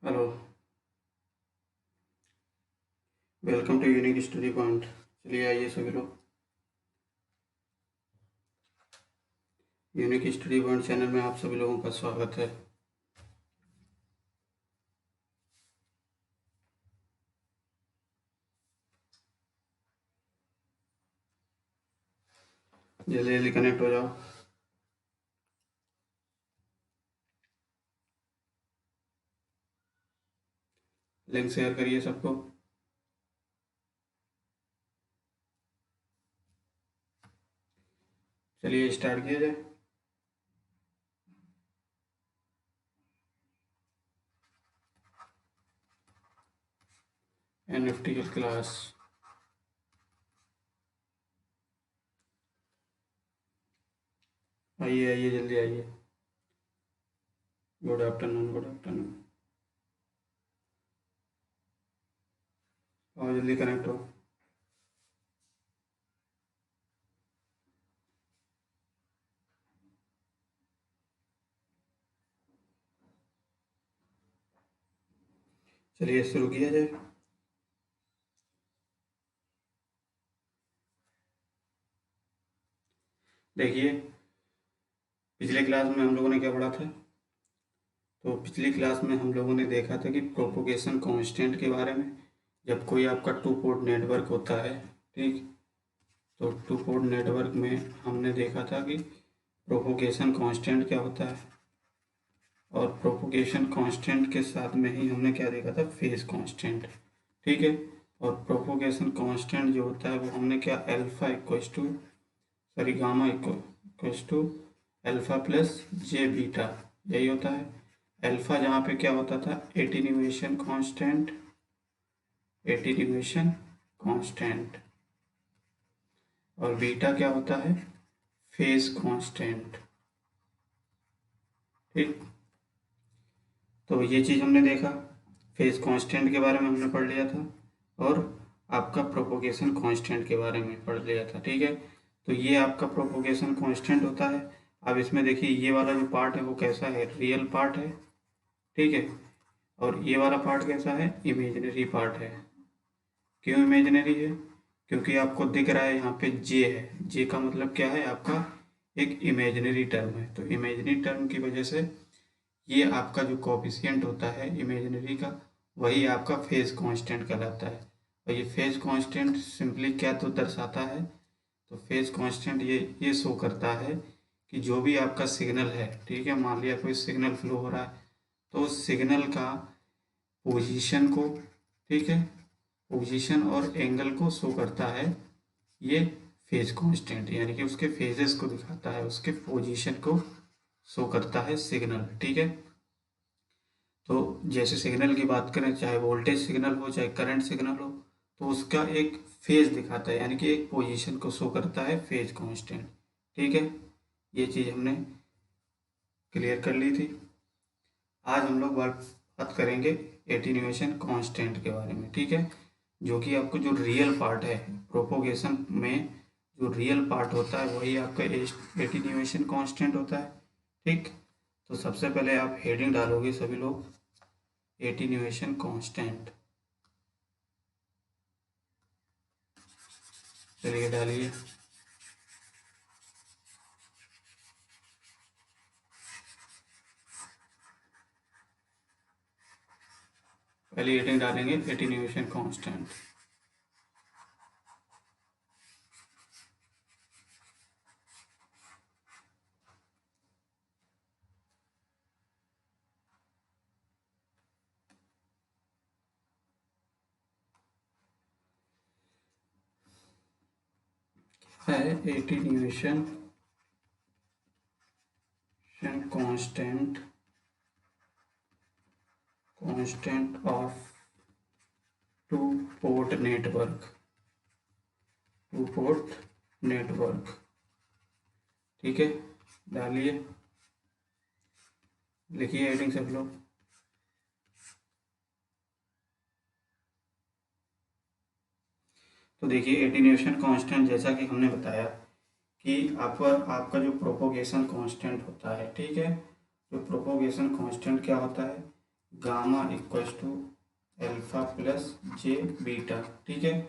Hello. Welcome to unique study point. चलिए आइए सभी लोग, यूनिक स्टडी पॉइंट चैनल में आप सभी लोगों का स्वागत है। जल्दी जल्दी कनेक्ट हो जाओ। लिंक शेयर करिए सबको। चलिए स्टार्ट किया जाए। एनएफटी की क्लास। आइए आइए जल्दी आइए। Good afternoon, good afternoon. और जल्दी कनेक्ट हो। चलिए शुरू किया जाए। देखिए, पिछले क्लास में हम लोगों ने क्या पढ़ा था। तो पिछली क्लास में हम लोगों ने देखा था कि प्रोपोगेशन कांस्टेंट के बारे में। जब कोई आपका टू पोर्ट नेटवर्क होता है, ठीक, तो टू पोर्ट नेटवर्क में हमने देखा था कि प्रोपोगेशन कांस्टेंट क्या होता है, और प्रोपोगेशन कांस्टेंट के साथ में ही हमने क्या देखा था, फेज कांस्टेंट। ठीक है। और प्रोपोगेशन कांस्टेंट जो होता है वो हमने क्या, alpha equals to, sorry gamma equals to alpha plus j beta, यही होता है। अल्फा जहाँ पे क्या होता था, एटीन्यूएशन कांस्टेंट, एटीन्यूएशन कांस्टेंट, और बीटा क्या होता है, फेज कांस्टेंट। ठीक, तो ये चीज़ हमने देखा। फेज कांस्टेंट के बारे में हमने पढ़ लिया था, और आपका प्रोपोगेशन कांस्टेंट के बारे में पढ़ लिया था। ठीक है। तो ये आपका प्रोपोगेशन कांस्टेंट होता है। अब इसमें देखिए, ये वाला जो पार्ट है वो कैसा है, रियल पार्ट है। ठीक है। और ये वाला पार्ट कैसा है, इमेजिनरी पार्ट है। क्यों इमेजिनरी है, क्योंकि आपको दिख रहा है यहाँ पे जे है। जे का मतलब क्या है, आपका एक इमेजिनरी टर्म है। तो इमेजिनरी टर्म की वजह से ये आपका जो कोफिशिएंट होता है इमेजिनरी का, वही आपका फेज कांस्टेंट कहलाता है। और ये फेज कांस्टेंट सिंपली क्या तो दर्शाता है, तो फेज कांस्टेंट ये शो करता है कि जो भी आपका सिग्नल है, ठीक है, मान लिया कोई सिग्नल फ्लो हो रहा है, तो उस सिग्नल का पोजीशन को, ठीक है, पोजीशन और एंगल को शो करता है ये फेज कांस्टेंट, यानी कि उसके फेजेस को दिखाता है, उसके पोजीशन को शो करता है सिग्नल। ठीक है। तो जैसे सिग्नल की बात करें, चाहे वोल्टेज सिग्नल हो चाहे करंट सिग्नल हो, तो उसका एक फेज दिखाता है, यानी कि एक पोजीशन को शो करता है फेज कांस्टेंट। ठीक है। ये चीज़ हमने क्लियर कर ली थी। आज हम लोग बात करेंगे एटीन्यूएशन कांस्टेंट के बारे में। ठीक है। जो कि आपको जो रियल पार्ट है प्रोपोगेशन में, जो रियल पार्ट होता है वही आपका एटीन्यूएशन कांस्टेंट होता है। ठीक। तो सबसे पहले आप हेडिंग डालोगे सभी लोग, एटीन्यूएशन कांस्टेंट। चलिए डालिए। पहली हेडिंग डालेंगे एटीन्यूएशन कांस्टेंट। है attenuation constant, constant of two port network, two port network. ठीक है, डालिए, लिखिए हेडिंग सब लोग। तो देखिए, एटीन्यूएशन कांस्टेंट जैसा कि हमने बताया कि आपका जो प्रोपोगेशन कांस्टेंट होता है, ठीक है, जो प्रोपोगेशन कांस्टेंट क्या होता है, gamma equals to alpha plus j beta, ठीक है।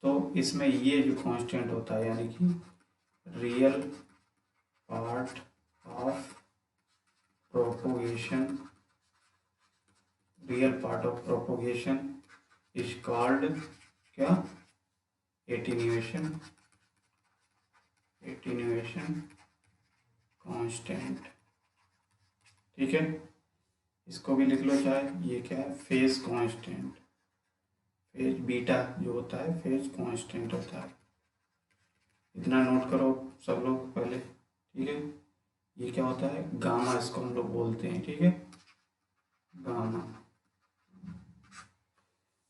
तो इसमें ये जो कांस्टेंट होता है यानी कि real part of propagation, real part of propagation is called क्या, एटीन्यूएशन, एटीन्यूएशन कांस्टेंट, ठीक है। इसको भी लिख लो चाहे, ये क्या है, फेज कांस्टेंट, फेज बीटा जो होता है फेज कांस्टेंट होता है। इतना नोट करो सब लोग पहले, ठीक है। ये क्या होता है, गामा इसको हम लोग बोलते हैं, ठीक है, गामा।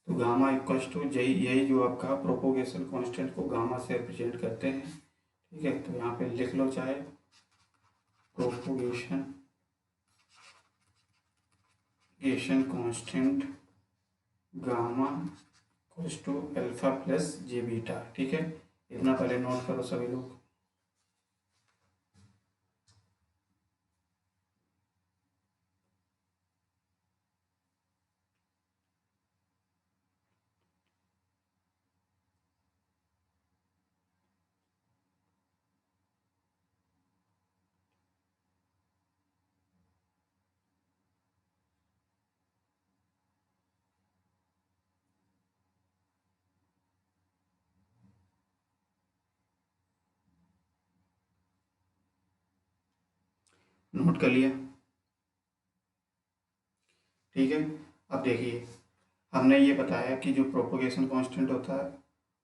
तो गामा इक्वल्स टू यही जो आपका प्रोपोगेशन कांस्टेंट को गामा से रिप्रेजेंट करते हैं, ठीक है। तो यहाँ पे लिख लो चाहे propagation constant gamma equals to alpha plus j beta, ठीक है। इतना पहले नोट करो सभी लोग। नोट कर लिया, ठीक है। अब देखिए, हमने ये बताया कि जो प्रोपोगेशन कांस्टेंट होता है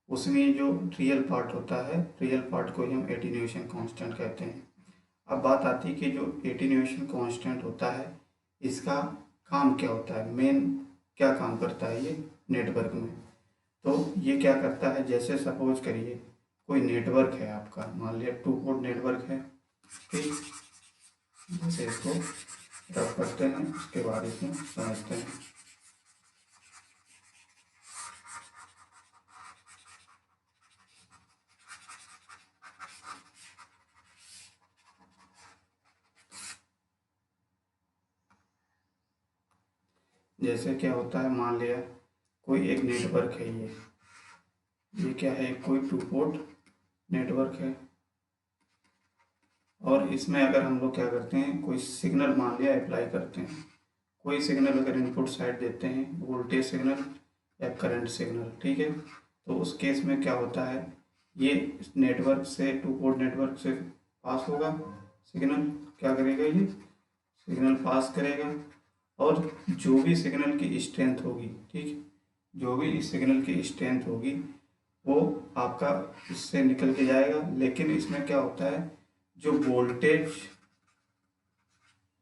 उसमें जो रियल पार्ट होता है, रियल पार्ट को ही हम एटीन्यूएशन कांस्टेंट कहते हैं। अब बात आती है कि जो एटीन्यूएशन कांस्टेंट होता है इसका काम क्या होता है, मेन क्या काम करता है ये नेटवर्क में। तो ये क्या करता है, जैसे सपोज करिए कोई नेटवर्क है आपका, मान लिया 2 पोर्ट नेटवर्क है, ठीक। जैसे इसको रब करते हैं, उसके बाद इसमें समझते हैं। जैसे क्या होता है, मान लिया कोई एक नेटवर्क है, ये क्या है, कोई 2 पोर्ट नेटवर्क है। और इसमें अगर हम लोग क्या करते हैं, कोई सिग्नल मान लिया अप्लाई करते हैं, कोई सिग्नल अगर इनपुट साइड देते हैं, वोल्टेज सिग्नल या करंट सिग्नल, ठीक है। तो उस केस में क्या होता है, ये नेटवर्क से 2 पोर्ट नेटवर्क से पास होगा सिग्नल, क्या करेगा ये सिग्नल पास करेगा। और जो भी सिग्नल की स्ट्रेंथ होगी, ठीक, जो भी इस सिग्नल की स्ट्रेंथ होगी वो आपका इससे निकल के जाएगा। लेकिन इसमें क्या होता है, जो वोल्टेज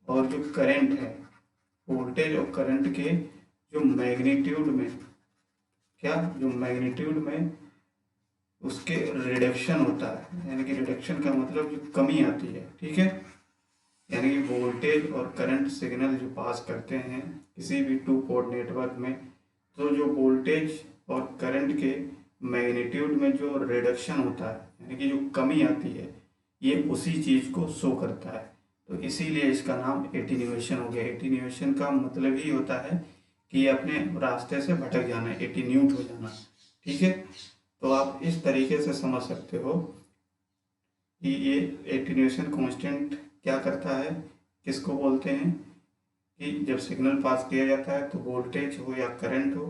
और जो करंट है, वोल्टेज और करंट के जो मैग्नीट्यूड में, क्या जो मैग्नीट्यूड में उसके रिडक्शन होता है, यानी कि रिडक्शन का मतलब जो कमी आती है, ठीक है। यानी कि वोल्टेज और करंट सिग्नल जो पास करते हैं किसी भी 2 पोर्ट नेटवर्क में, तो जो वोल्टेज और करंट के मैग्नीट्यूड में जो रिडक्शन होता है, यानी कि जो कमी आती है, ये उसी चीज़ को शो करता है। तो इसीलिए इसका नाम एटीन्यूएशन हो गया। एटीन्यूएशन का मतलब ही होता है कि अपने रास्ते से भटक जाना, एटीन्यूट हो जाना, ठीक है। तो आप इस तरीके से समझ सकते हो कि ये एटीन्यूएशन कांस्टेंट क्या करता है, किसको बोलते हैं, कि जब सिग्नल पास किया जाता है तो वोल्टेज हो या करंट हो,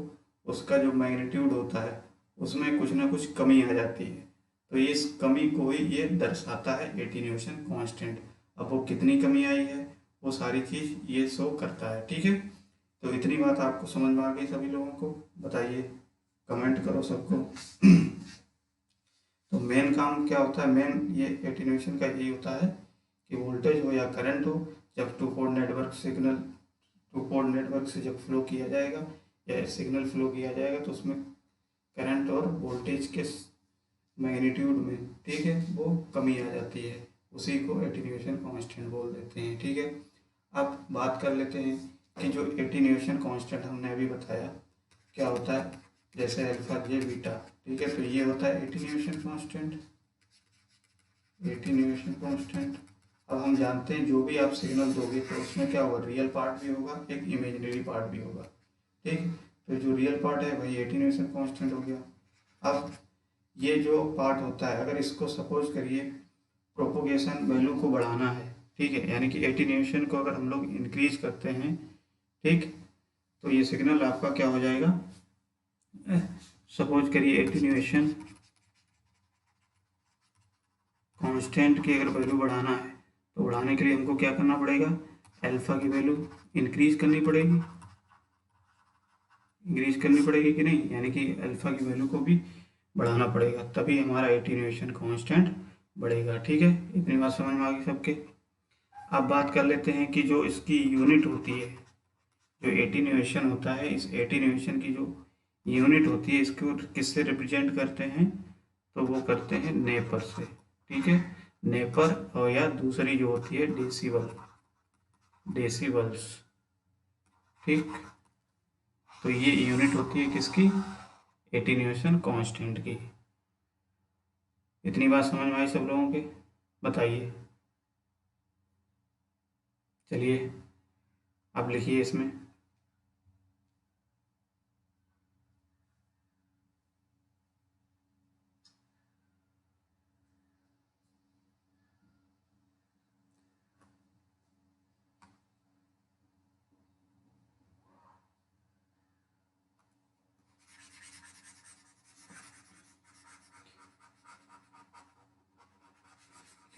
उसका जो मैग्नीट्यूड होता है उसमें कुछ ना कुछ कमी आ जाती है। तो इस कमी को ही ये दर्शाता है एटीन्यूएशन कांस्टेंट। अब वो कितनी कमी आई है वो सारी चीज़ ये शो करता है, ठीक है। तो इतनी बात आपको समझ में आ गई सभी लोगों को, बताइए, कमेंट करो सबको। तो मेन काम क्या होता है, मेन ये एटीन्यूएशन का यही होता है कि वोल्टेज हो या करंट हो, जब 2 port network signal 2 port network से जब फ्लो किया जाएगा या सिग्नल फ्लो किया जाएगा तो उसमें करंट और वोल्टेज के मैग्नीट्यूड में, ठीक है, वो कमी आ जाती है, उसी को एटीन्यूएशन कांस्टेंट बोल देते हैं, ठीक है। अब बात कर लेते हैं कि जो एटीन्यूएशन कांस्टेंट हमने अभी बताया क्या होता है, जैसे अल्फा जे बीटा, ठीक है। तो ये होता है एटीन्यूएशन कांस्टेंट, एटीन्यूएशन कांस्टेंट। अब हम जानते हैं जो भी आप सिग्नल दोगे तो उसमें क्या होगा, रियल पार्ट भी होगा, एक इमेजिनरी पार्ट भी होगा। ठीक, तो जो रियल पार्ट है वही एटीन्यूएशन कांस्टेंट हो गया। अब ये जो पार्ट होता है, अगर इसको सपोज करिए प्रोपोगेशन वैल्यू को बढ़ाना है, ठीक है, यानी कि एटीन्यूएशन को अगर हम लोग इंक्रीज करते हैं, ठीक, तो ये सिग्नल आपका क्या हो जाएगा, सपोज करिए एटीन्यूएशन कांस्टेंट की अगर वैल्यू बढ़ाना है तो बढ़ाने के लिए हमको क्या करना पड़ेगा, अल्फा की वैल्यू इंक्रीज करनी पड़ेगी, कि नहीं, यानी कि अल्फा की वैल्यू को भी बढ़ाना पड़ेगा, तभी हमारा एटीन्यूएशन कांस्टेंट बढ़ेगा। ठीक है, इतनी बात समझ में आ गई सबके। अब बात कर लेते हैं कि जो इसकी यूनिट होती है, जो एटीन्यूएशन होता है, इस एटीन्यूएशन की जो यूनिट होती है इसको किससे रिप्रेजेंट करते हैं, तो वो करते हैं नेपर से। ठीक है, नेपर और या दूसरी जो होती है डेसिबल्स। ठीक, तो ये यूनिट होती है किसकी, एटीन्यूएशन कांस्टेंट की। इतनी बात समझ में आई सब लोगों के, बताइए। चलिए आप लिखिए इसमें।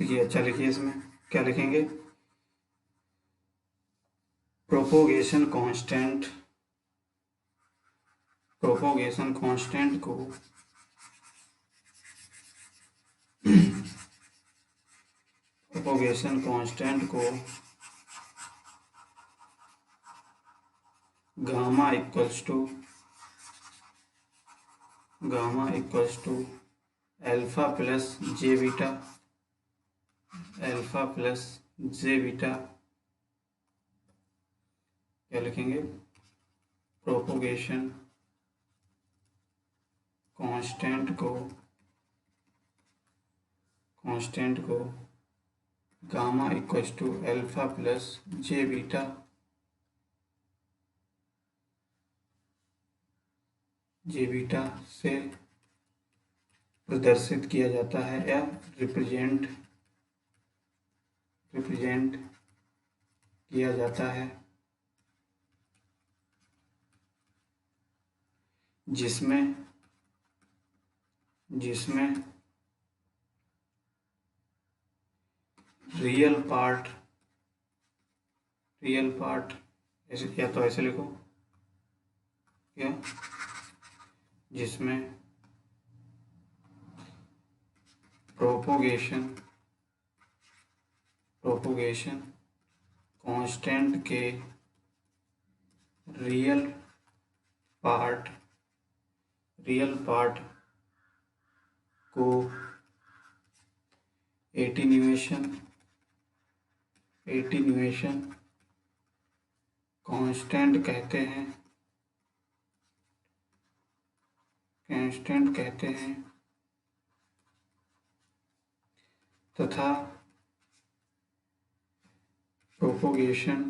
लिखिए, अच्छा लिखिए, इसमें क्या लिखेंगे, प्रोपोगेशन कांस्टेंट, प्रोपोगेशन कांस्टेंट को प्रोपोगेशन कांस्टेंट को gamma equals to alpha plus j beta, alpha plus j beta, क्या लिखेंगे, प्रोपोगेशन कांस्टेंट को gamma equals to alpha plus j beta से प्रदर्शित किया जाता है या रिप्रेजेंट किया जाता है, जिसमें रियल पार्ट ऐसे, या तो ऐसे लिखो, क्या, जिसमें प्रोपोगेशन कांस्टेंट के रियल पार्ट को एटीन्यूएशन कांस्टेंट कहते हैं तथा प्रोपोगेशन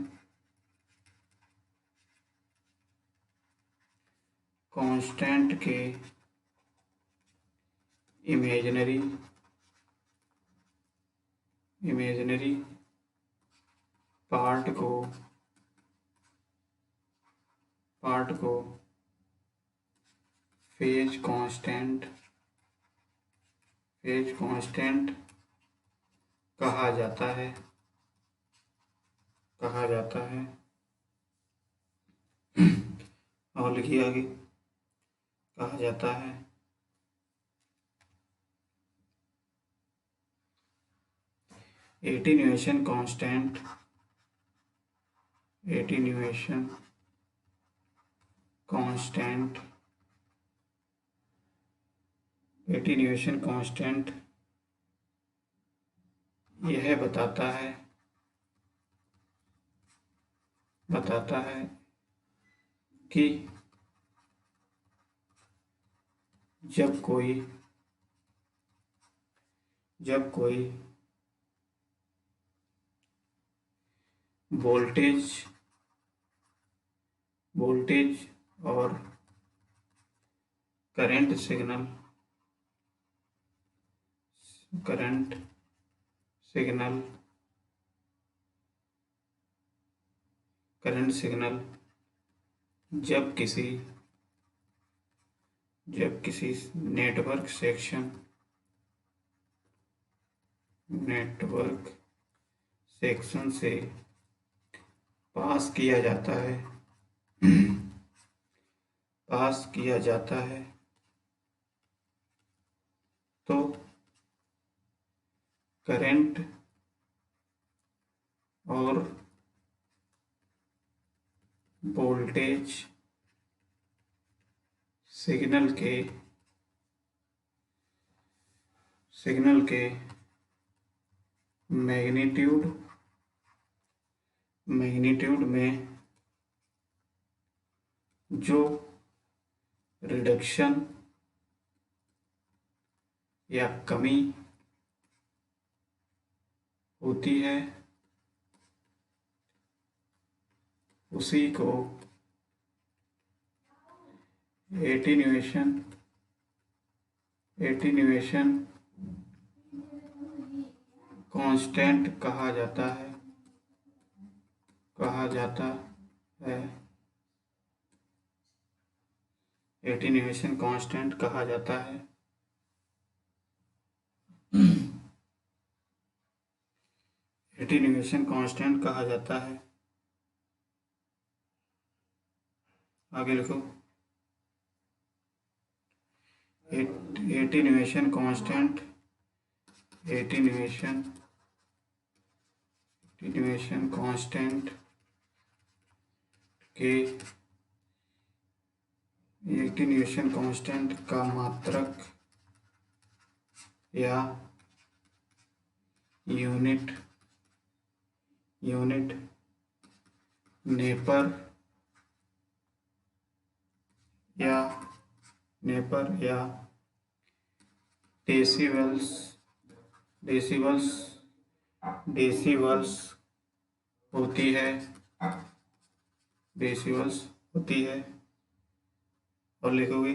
कांस्टेंट के इमेजिनरी पार्ट को फेज कांस्टेंट कहा जाता है। और लिखिए आगे, कहा जाता है एटीन्यूएशन कांस्टेंट यह बताता है कि जब कोई वोल्टेज और करंट सिग्नल जब किसी नेटवर्क सेक्शन से पास किया जाता है तो करंट और वोल्टेज सिग्नल के मैग्नीट्यूड में जो रिडक्शन या कमी होती है उसी को एटीन्यूएशन कांस्टेंट कहा जाता है। एटीन्यूएशन कांस्टेंट कहा जाता है। एटीन्यूएशन कांस्टेंट कहा जाता है। आगे लिखो, एटीन्यूएशन कांस्टेंट का मात्रक या यूनिट नेपर या डेसिबल्स होती है। और लिखोगे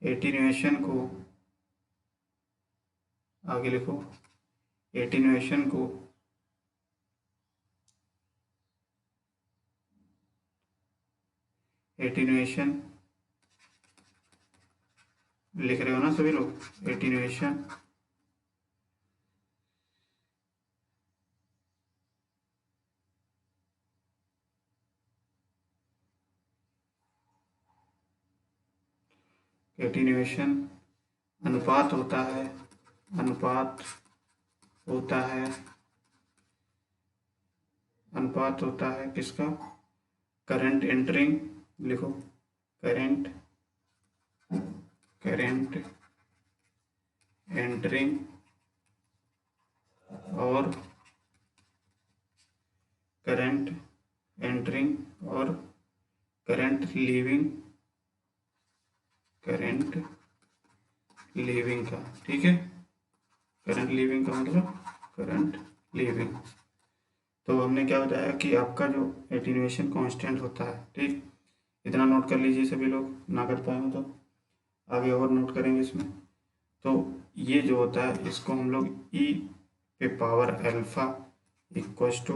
एटीन्यूएशन को, आगे लिखो, एटीन्यूएशन को लिख रहे हो ना सभी लोग? एटीन्यूएशन अनुपात होता है किसका? करंट एंटरिंग, लिखो, करंट एंटरिंग और करंट लीविंग का। ठीक है, करंट लीविंग का मतलब करंट लीविंग। तो हमने क्या बताया कि आपका जो एटीन्यूएशन कांस्टेंट होता है, ठीक, इतना नोट कर लीजिए सभी लोग, ना कर पाए तो आगे और नोट करेंगे इसमें। तो ये जो होता है इसको हम लोग ई पे power alpha equals to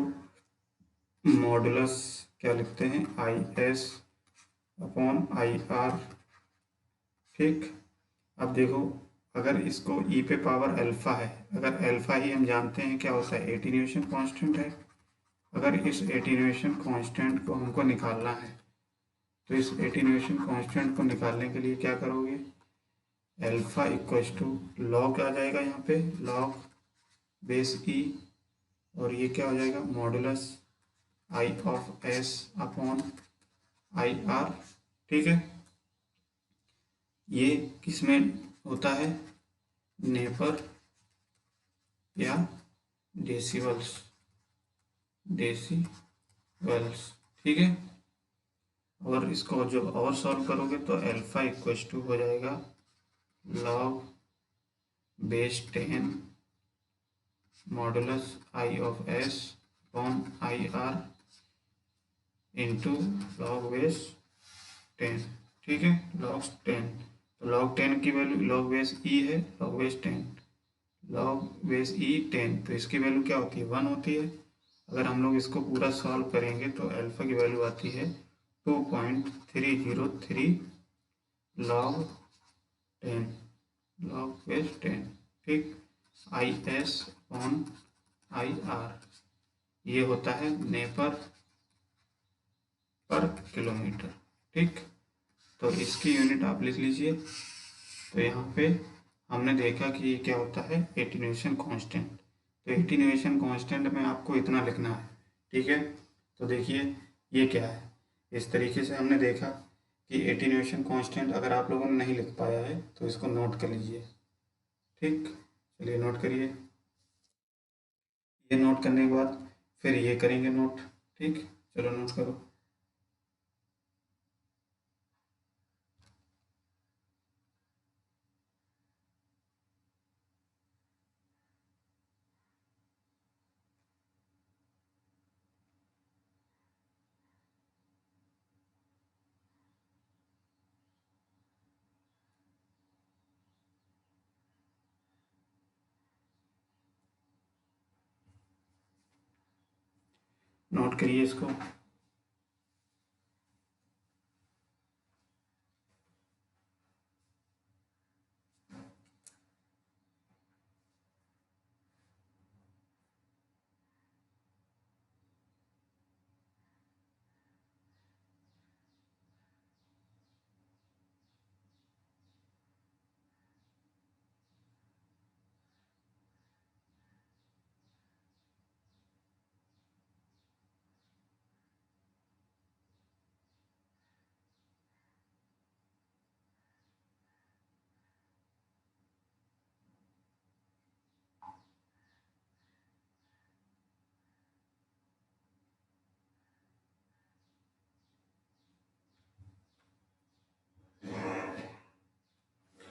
modulus क्या लिखते हैं, IS अपॉन IR। ठीक, अब देखो, अगर इसको ई पे पावर अल्फा है, अगर अल्फा ही हम जानते हैं क्या होता है, एटीन्यूएशन कांस्टेंट है। अगर इस एटीन्यूएशन कांस्टेंट को हमको निकालना है तो इस एटीन्यूएशन कांस्टेंट को निकालने के लिए क्या करोगे, अल्फा इक्वस टू लॉग आ जाएगा यहाँ पे, लॉग बेस ई, और ये क्या हो जाएगा, modulus I of S upon IR। ठीक है, ये किसमें होता है, नेपर या डेसिबल्स। ठीक है, और इसको जब और सॉल्व करोगे तो अल्फा इक्वस टू हो जाएगा log base 10 modulus I of S upon I R into log base 10। ठीक है, लॉग 10, तो लॉग 10 की वैल्यू लॉग बेस ई है, लॉग बेस 10, लॉग बेस ई 10, तो इसकी वैल्यू क्या होती है 1 होती है। अगर हम लोग इसको पूरा सॉल्व करेंगे तो अल्फ़ा की वैल्यू आती है 2.303 लॉग 10, लॉग बेस 10। ठीक, I S on I R ये होता है नेपर पर किलोमीटर। ठीक, तो इसकी यूनिट आप लिख लीजिए। तो यहाँ पे हमने देखा कि ये क्या होता है एटीन्यूएशन कांस्टेंट। तो एटीन्यूएशन कांस्टेंट में आपको इतना लिखना है। ठीक है, तो देखिए ये क्या है, इस तरीके से हमने देखा कि एटीन्यूएशन कांस्टेंट अगर आप लोगों ने नहीं लिख पाया है तो इसको नोट कर लीजिए। ठीक, चलिए नोट करिए। ये नोट करने के बाद फिर ये करेंगे नोट। ठीक, चलो नोट करो। नोट करिए इसको।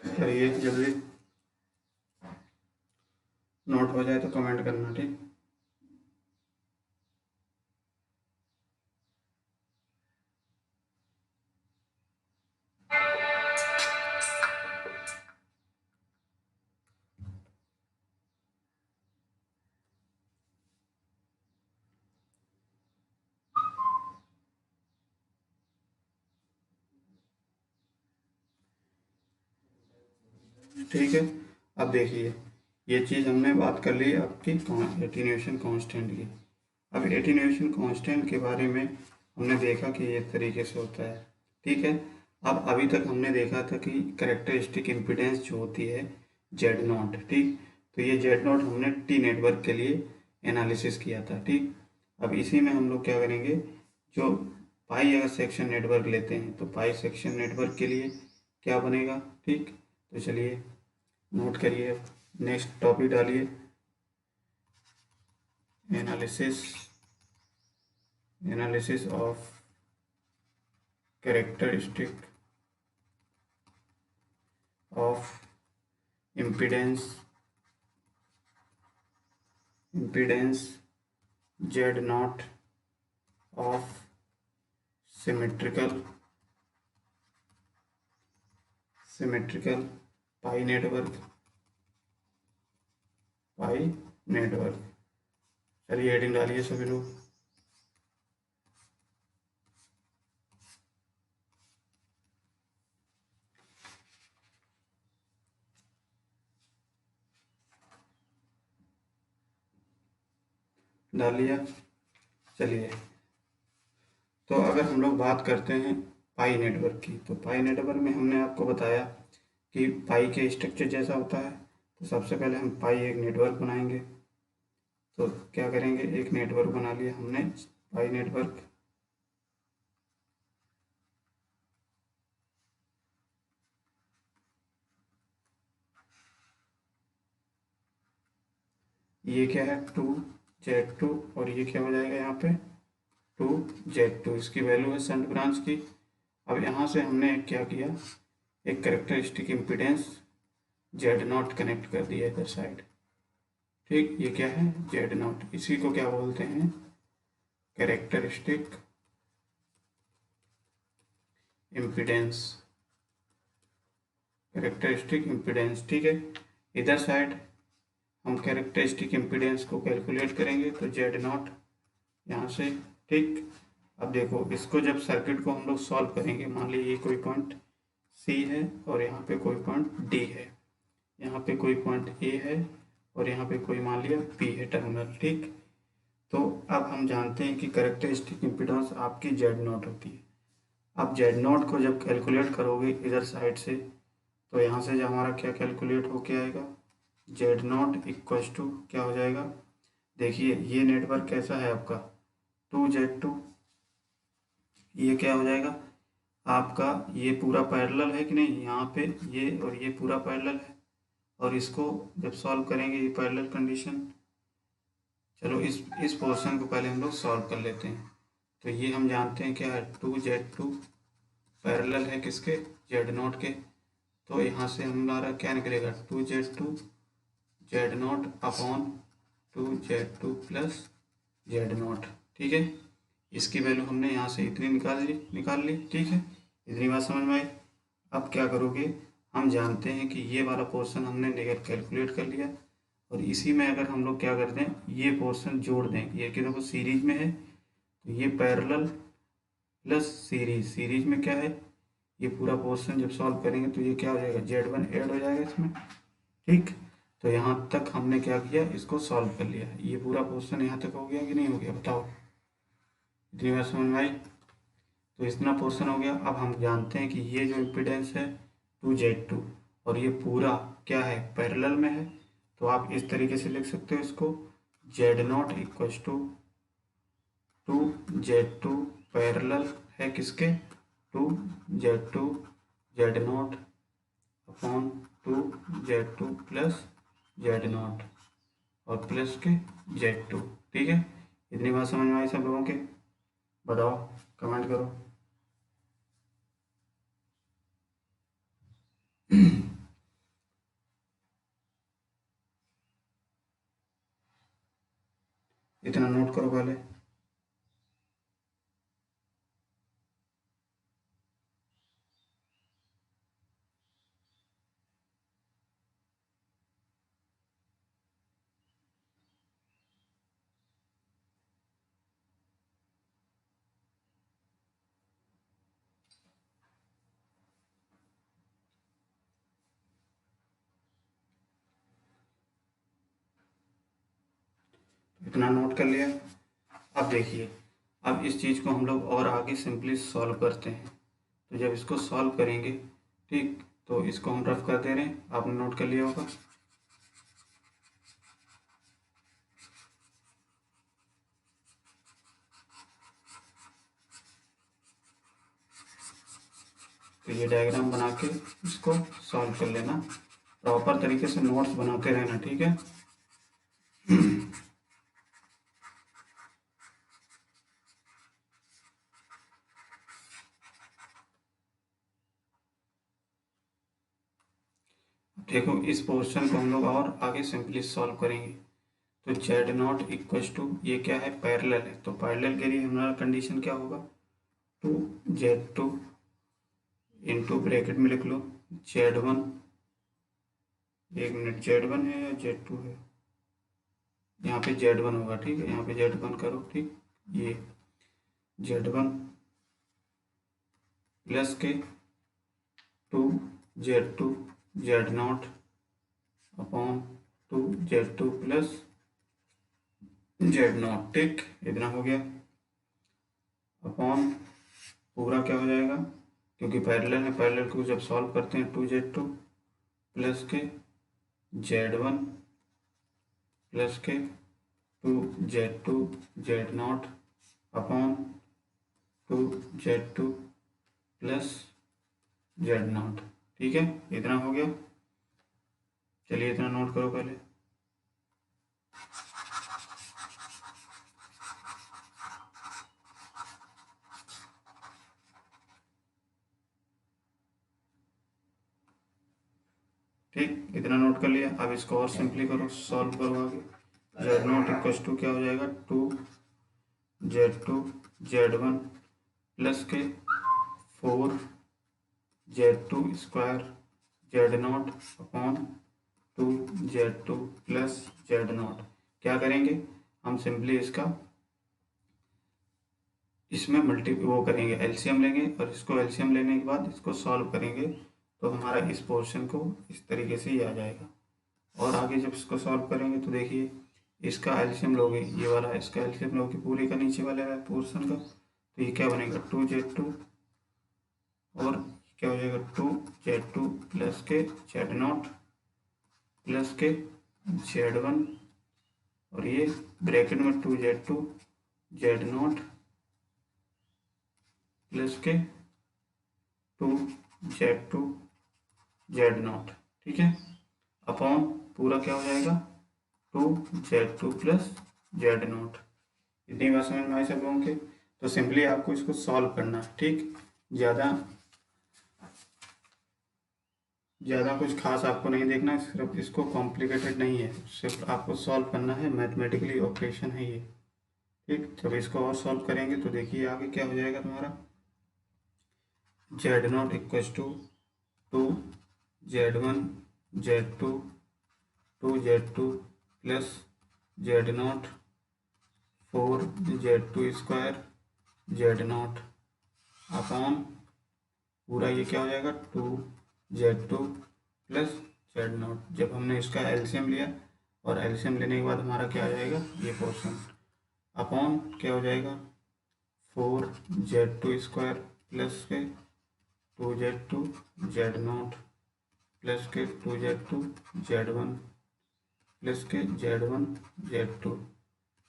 करिए जल्दी, नोट हो जाए तो कमेंट करना। ठीक, ठीक है। अब देखिए ये चीज़ हमने बात कर ली आपकी एटीन्यूएशन कांस्टेंट की। अब एटीन्यूएशन कांस्टेंट के बारे में हमने देखा कि ये तरीके से होता है। ठीक है, अब अभी तक हमने देखा था कि कैरेक्टरिस्टिक इम्पीडेंस जो होती है जेड नॉट। ठीक, तो ये जेड नॉट हमने टी नेटवर्क के लिए एनालिसिस किया था। ठीक, अब इसी में हम लोग क्या करेंगे, जो पाई अगर सेक्शन नेटवर्क लेते हैं तो पाई सेक्शन नेटवर्क के लिए क्या बनेगा। ठीक, तो चलिए नोट करिए, नेक्स्ट टॉपिक डालिए, analysis analysis of characteristic of impedance impedance Z not of symmetrical pi network. चलिए हेडिंग डालिए सभी लोग। डाल लिया। चलिए, तो अगर हम लोग बात करते हैं पाई नेटवर्क की, तो पाई नेटवर्क में हमने आपको बताया कि पाई के स्ट्रक्चर जैसा होता है। तो सबसे पहले हम पाई एक नेटवर्क बनाएंगे। तो क्या करेंगे, एक नेटवर्क बना लिया हमने पाई नेटवर्क। ये क्या है 2Z2 और ये क्या हो जाएगा यहाँ पे 2Z2, इसकी वैल्यू है सेंट ब्रांच की। अब यहाँ से हमने क्या किया, एक characteristic impedance Z not connect कर दिया इधर साइड। ठीक, ये क्या है, जेड नॉट, इसी को क्या बोलते हैं, कैरेक्टरिस्टिक इम्पीडेंस, कैरेक्टरिस्टिक इम्पीडेंस। ठीक है, इधर साइड हम कैरेक्टरिस्टिक इम्पीडेंस को कैलकुलेट करेंगे तो जेड नॉट यहाँ से। ठीक, अब देखो इसको जब सर्किट को हम लोग सॉल्व करेंगे, मान लीजिए ये कोई पॉइंट सी है और यहाँ पे कोई पॉइंट डी है, यहाँ पे कोई पॉइंट ए है और यहाँ पे कोई मान लिया बी है टर्मिनल। ठीक, तो अब हम जानते हैं कि कैरेक्टरिस्टिक इम्पीडेंस आपकी जेड नॉट होती है। अब जेड नॉट को जब कैलकुलेट करोगे इधर साइड से, तो यहाँ से जो हमारा क्या कैलकुलेट होके आएगा, जेड नॉट इक्वल्स टू क्या हो जाएगा, देखिए ये नेटवर्क कैसा है आपका, 2Z2, ये क्या हो जाएगा आपका, ये पूरा पैरेलल है कि नहीं, यहाँ पे ये और ये पूरा पैरेलल है, और इसको जब सॉल्व करेंगे ये पैरेलल कंडीशन, चलो इस पोर्शन को पहले हम लोग सॉल्व कर लेते हैं। तो ये हम जानते हैं क्या है, 2Z2 पैरेलल है किसके, जेड नॉट के, तो यहाँ से हमारा क्या निकलेगा, 2Z2 Z naught upon 2Z2 plus Z not. ठीक है, इसकी वैल्यू हमने यहाँ से इतनी निकाल ली। ठीक है, इतनी बात समझ में आई। अब क्या करोगे, हम जानते हैं कि ये वाला पोर्शन हमने कैलकुलेट कर लिया, और इसी में अगर हम लोग क्या करते हैं, ये पोर्शन जोड़ दें, ये कि देखो सीरीज में है, तो ये पैरेलल प्लस सीरीज, सीरीज में क्या है, ये पूरा पोर्शन जब सॉल्व करेंगे तो ये क्या हो जाएगा, Z1 ऐड हो जाएगा इसमें। ठीक, तो यहाँ तक हमने क्या किया, इसको सॉल्व कर लिया, ये पूरा पोर्शन यहाँ तक हो गया कि नहीं हो गया, बताओ, इतनी बात समझ में आई। तो इतना पोर्शन हो गया। अब हम जानते हैं कि ये जो इम्पीडेंस है 2Z2 और ये पूरा क्या है, पैरेलल में है, तो आप इस तरीके से लिख सकते हो इसको, Z naught equals to 2Z2 parallel है किसके, 2Z2 Z naught upon 2Z2 plus Z naught और प्लस के Z2। ठीक है, इतनी बात समझ में आई सब लोगों के, बताओ, कमेंट करो। इतना नोट करो पहले। इतना नोट कर लिया। अब देखिए, अब इस चीज़ को हम लोग और आगे सिंपली सॉल्व करते हैं। तो जब इसको सॉल्व करेंगे, ठीक, तो इसको हम रफ कर दे रहे हैं, आपने नोट कर लिया होगा। तो ये डायग्राम बना के इसको सॉल्व कर लेना, प्रॉपर तरीके से नोट्स बनाते रहना। ठीक है, देखो इस पोर्शन को हम लोग और आगे सिंपली सॉल्व करेंगे। तो जेड नॉट इक्वल्स टू, ये क्या है, पैरेलल है, तो पैरेलल के लिए हमारा कंडीशन क्या होगा, 2Z2 इंटू ब्रैकेट में लिख लो Z1, एक मिनट, Z1 है या Z2 है, यहाँ पे Z1 होगा। ठीक है, यहाँ पे Z1 करो। ठीक, ये Z1 प्लस के 2Z2 Z naught upon 2Z2 plus Z not. ठीक, इतना हो गया, अपॉन पूरा क्या हो जाएगा, क्योंकि पैरेलल है, पैरेलल को जब सॉल्व करते हैं 2Z2 प्लस के Z1 प्लस के 2Z2 Z naught upon 2Z2 plus Z not. ठीक है, इतना हो गया। चलिए इतना नोट करो पहले। ठीक, इतना नोट कर लिया। अब इसको और सिंपली करो, सॉल्व करो आगे। जेड नॉट इक्वल टू क्या हो जाएगा, 2Z2 Z1 प्लस के 4Z2 square Z0 upon 2Z2 plus Z0। क्या करेंगे हम, सिंपली इसका इसमें वो करेंगे, एलसीएम लेंगे, और इसको एलसीएम लेने के बाद इसको सॉल्व करेंगे, तो हमारा इस पोर्शन को इस तरीके से ही आ जाएगा। और आगे जब इसको सॉल्व करेंगे तो देखिए, इसका एलसीएम लोगे, ये वाला इसका एलसीएम लोगे पूरे का नीचे वाले पोर्शन का, तो ये क्या बनेगा, 2Z2 और क्या हो जाएगा, 2Z2 प्लस के Z0 प्लस के Z1, और ये ब्रैकेट में 2Z2 Z0 प्लस के 2Z2 Z0, ठीक है, अपॉन पूरा क्या हो जाएगा, 2Z2 प्लस Z0। इतनी बात समझ में आई सब लोगों के। तो सिंपली आपको इसको सॉल्व करना है, ठीक, ज़्यादा कुछ खास आपको नहीं देखना है, सिर्फ इसको कॉम्प्लिकेटेड नहीं है, सिर्फ आपको सॉल्व करना है, मैथमेटिकली ऑपरेशन है ये, ठीक। जब इसको और सॉल्व करेंगे तो देखिए आगे क्या हो जाएगा तुम्हारा, Z0 equals to 2Z1 Z2 2Z2 plus Z0 4Z2 square Z0 upon पूरा ये क्या हो जाएगा, 2Z2 प्लस Z0। जब हमने इसका एलसीएम लिया, और एलसीएम लेने के बाद हमारा क्या आ जाएगा, ये पोर्शन, अपॉन क्या हो जाएगा, 4Z2 स्क्वायर प्लस के 2Z2 Z0 प्लस के 2Z2 Z1 प्लस के Z1 Z2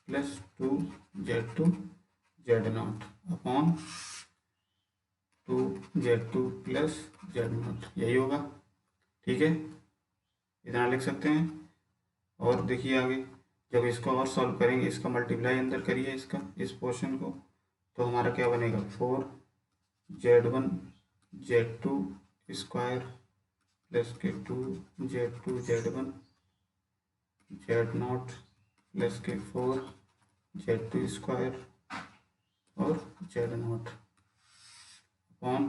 plus 2Z2 Z0 upon 2Z2 plus Z0, यही होगा, ठीक है, इतना लिख सकते हैं। और देखिए आगे जब इसको और सॉल्व करेंगे, इसका मल्टीप्लाई अंदर करिए इसका, इस पोर्शन को, तो हमारा क्या बनेगा, 4Z1 Z2 स्क्वायर प्लस के 2Z2 Z1 Z0 प्लस के 4Z2 स्क्वायर और Z0 अपॉन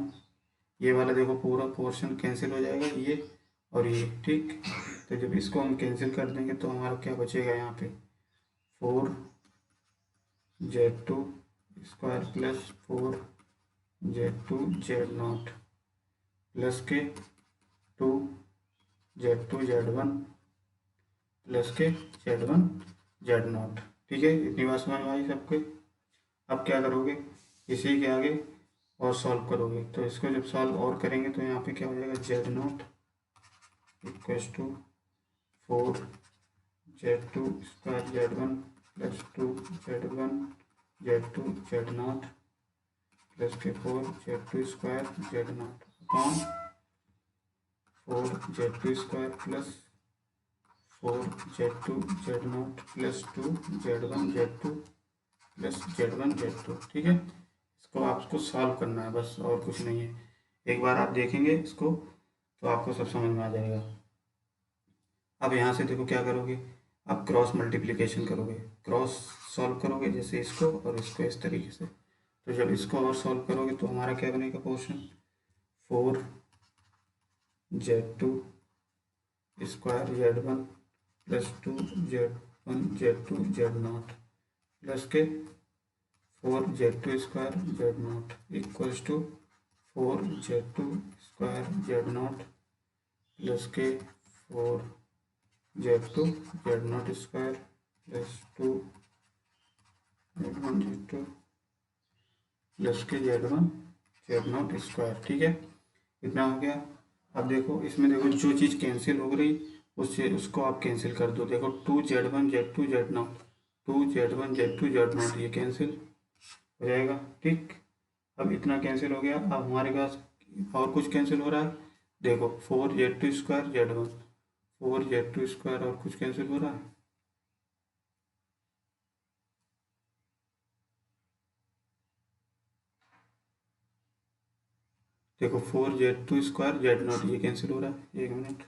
ये वाला, देखो पूरा पोर्शन कैंसिल हो जाएगा, ये और ये, ठीक। तो जब इसको हम कैंसिल कर देंगे तो हमारा क्या बचेगा यहाँ पे, 4Z2 square plus 4Z2 Z0 plus के 2Z2 Z1 प्लस के Z1 Z0, ठीक है, इतनी बात समझ में आई सबके। अब क्या करोगे, इसी के आगे और सॉल्व करोगे, तो इसको जब सॉल्व और करेंगे तो यहाँ पे क्या हो जाएगा, Z0 equals to 4Z2 square Z1 plus 2Z1 Z2 Z0 plus के 4Z2 square Z0 upon 4Z2 square plus 4Z2 Z0 plus 2Z1 Z2 plus Z1 Z2, ठीक है। इसको आपको सॉल्व करना है बस, और कुछ नहीं है। एक बार आप देखेंगे इसको तो आपको सब समझ में आ जाएगा। अब यहाँ से देखो क्या करोगे, आप क्रॉस मल्टीप्लिकेशन करोगे, क्रॉस सॉल्व करोगे, जैसे इसको और इसको इस तरीके से। तो जब इसको और सॉल्व करोगे तो हमारा क्या बनेगा portion, 4Z2 square Z1 plus 2Z1 Z2 Z0 plus के 4Z2 square Z0 equals to 4Z2 square Z0 plus के 4Z2 Z0 square plus 2Z1 Z2 plus के Z1 Z0 स्क्वायर, ठीक है, इतना हो गया। अब देखो इसमें, देखो जो चीज़ कैंसिल हो रही उससे उसको आप कैंसिल कर दो। देखो 2Z1 Z2 Z0 2Z1 Z2 Z0 ये कैंसिल हो जाएगा, ठीक। अब इतना कैंसिल हो गया। अब हमारे पास और कुछ कैंसिल हो रहा है, देखो 4Z2 square Z1 4Z2 square और कुछ कैंसिल हो रहा है, देखो 4Z2 स्क्वायर Z0 ये कैंसिल हो रहा है, एक मिनट,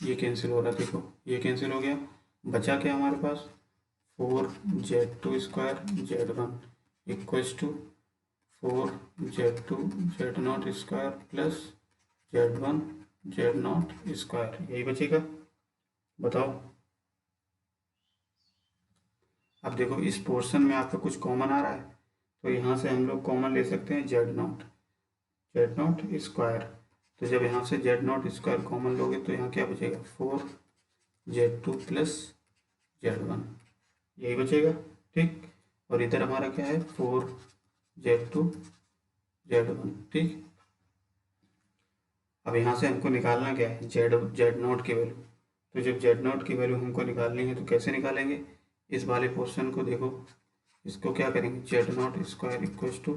ये कैंसिल हो रहा है, देखो ये कैंसिल हो गया। बचा क्या हमारे पास, 4z2 square z1 equals to 4z2 z0 square plus z1 z0 square, यही बचेगा। बताओ। अब देखो इस पोर्शन में आपका कुछ कॉमन आ रहा है, तो यहाँ से हम लोग कॉमन ले सकते हैं z0 तो जब यहाँ से z0 स्क्वायर कॉमन लोगे तो यहाँ क्या बचेगा, 4z2 प्लस z1, यही बचेगा। ठीक, और इधर हमारा क्या है, 4z2 z1। ठीक, अब यहाँ से हमको निकालना क्या है, z0 की वैल्यू। तो जब z0 की वैल्यू हमको निकालनी है तो कैसे निकालेंगे, इस वाले पोर्शन को देखो, इसको क्या करेंगे, z0 square equals to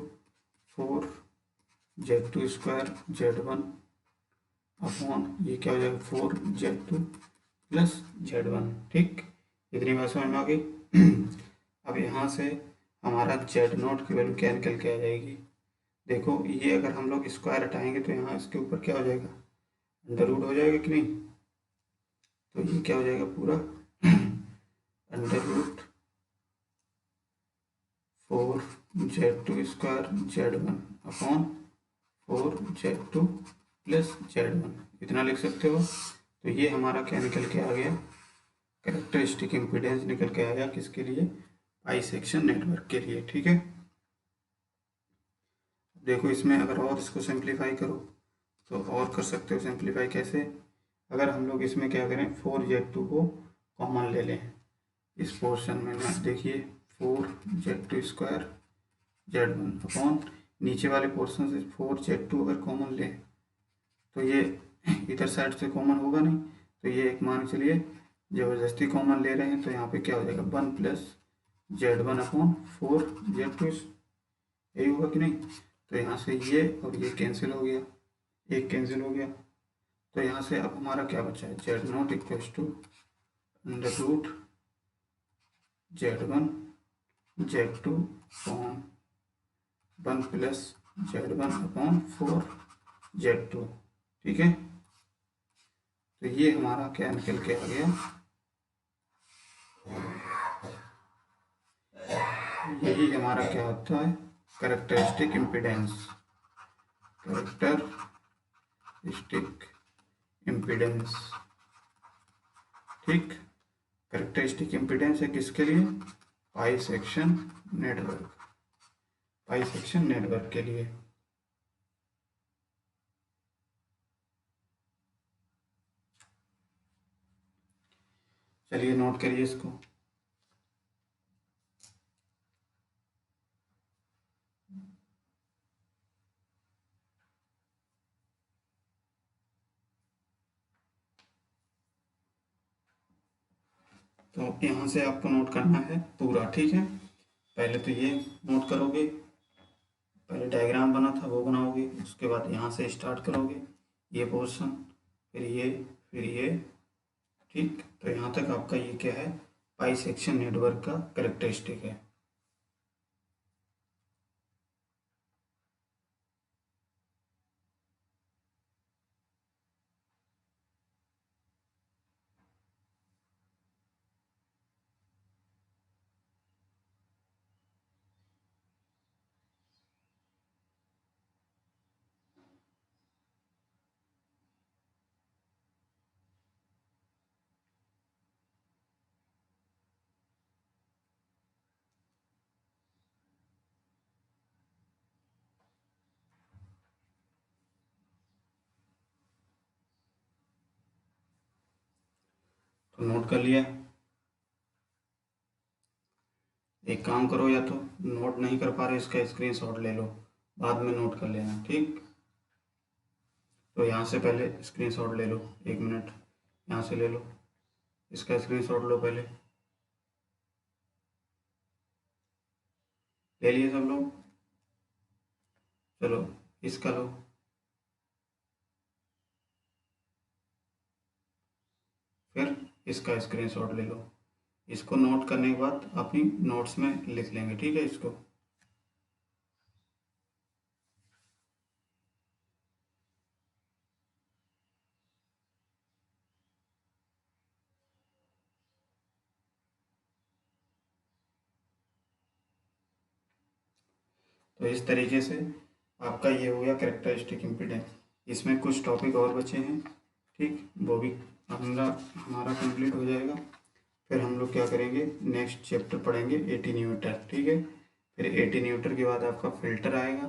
4z2 square z1 upon ये क्या हो जाएगा, 4z2 प्लस z1। ठीक, इतनी बात समझ में आ गई। अब यहाँ से हमारा z0 की वैल्यू क्या निकल के आ जाएगी, देखो ये अगर हम लोग स्क्वायर हटाएंगे तो यहाँ इसके ऊपर क्या हो जाएगा, अंडर रूट हो जाएगा कि नहीं। तो ये क्या हो जाएगा पूरा under root 4z2 square z1 upon 4z2 plus z1, इतना लिख सकते हो। तो ये हमारा क्या निकल के आ गया, कैरेक्टरिस्टिक इम्पीडेंस निकल के आया, किसके लिए, पाई सेक्शन नेटवर्क के लिए। ठीक है, देखो इसमें अगर और इसको सिंप्लीफाई करो तो और कर सकते हो। सिंप्लीफाई कैसे, अगर हम लोग इसमें क्या करें, 4z2 को कॉमन ले लें इस पोर्शन में ना, देखिए 4z2 स्क्वायर z1 अपॉन नीचे वाले पोर्शन से 4z2 अगर कॉमन लें तो ये इधर साइड से कॉमन होगा नहीं, तो ये एक मान चलिए ज़बरदस्ती कॉमन ले रहे हैं, तो यहाँ पे क्या हो जाएगा 1 प्लस z1 अपॉन 4z2, यही होगा कि नहीं। तो यहाँ से ये और ये कैंसिल हो गया, एक कैंसिल हो गया, तो यहाँ से अब हमारा क्या बचा है, z0 equals to under root z1 z2 upon 1 plus z1 upon 4z2। ठीक है, तो ये हमारा क्या निकल के आ गया, यही हमारा क्या होता है, कैरेक्टरिस्टिक इम्पीडेंस। कैरेक्टरिस्टिक इम्पीडेंस, ठीक, कैरेक्टरिस्टिक इम्पीडेंस है किसके लिए, पाई सेक्शन नेटवर्क, पाई सेक्शन नेटवर्क के लिए। चलिए नोट करिए इसको। तो यहाँ से आपको नोट करना है पूरा। ठीक है, पहले तो ये नोट करोगे, पहले डायग्राम बना था वो बनाओगे, उसके बाद यहाँ से स्टार्ट करोगे ये पोर्शन, फिर ये, फिर ये। ठीक, तो यहाँ तक आपका ये क्या है, पाई सेक्शन नेटवर्क का कैरेक्टरिस्टिक है। तो नोट कर लिया, एक काम करो, या तो नोट नहीं कर पा रहे इसका स्क्रीनशॉट ले लो, बाद में नोट कर लेना। ठीक, तो यहाँ से पहले स्क्रीनशॉट ले लो, 1 मिनट यहाँ से ले लो, इसका स्क्रीनशॉट लो पहले, ले लिए सब लोग, चलो इसका लो, फिर इसका स्क्रीनशॉट ले लो। इसको नोट करने के बाद अपनी नोट्स में लिख लेंगे। ठीक है, इसको तो इस तरीके से आपका ये हो गया कैरेक्टरिस्टिक इम्पीडेंस। इसमें कुछ टॉपिक और बचे हैं, ठीक, वो भी हमारा कंप्लीट हो जाएगा। फिर हम लोग क्या करेंगे, नेक्स्ट चैप्टर पढ़ेंगे एटीन्यूएटर, ठीक है। फिर एटीन्यूएटर के बाद आपका फ़िल्टर आएगा,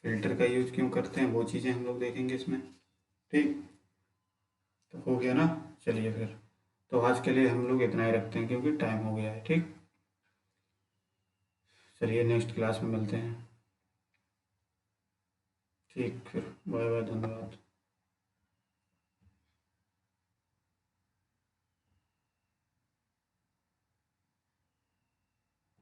फ़िल्टर का यूज़ क्यों करते हैं वो चीज़ें हम लोग देखेंगे इसमें, ठीक। तो हो गया ना, चलिए फिर तो आज के लिए हम लोग इतना ही रखते हैं क्योंकि टाइम हो गया है, ठीक। चलिए नेक्स्ट क्लास में मिलते हैं, ठीक, फिर बाय बाय, धन्यवाद।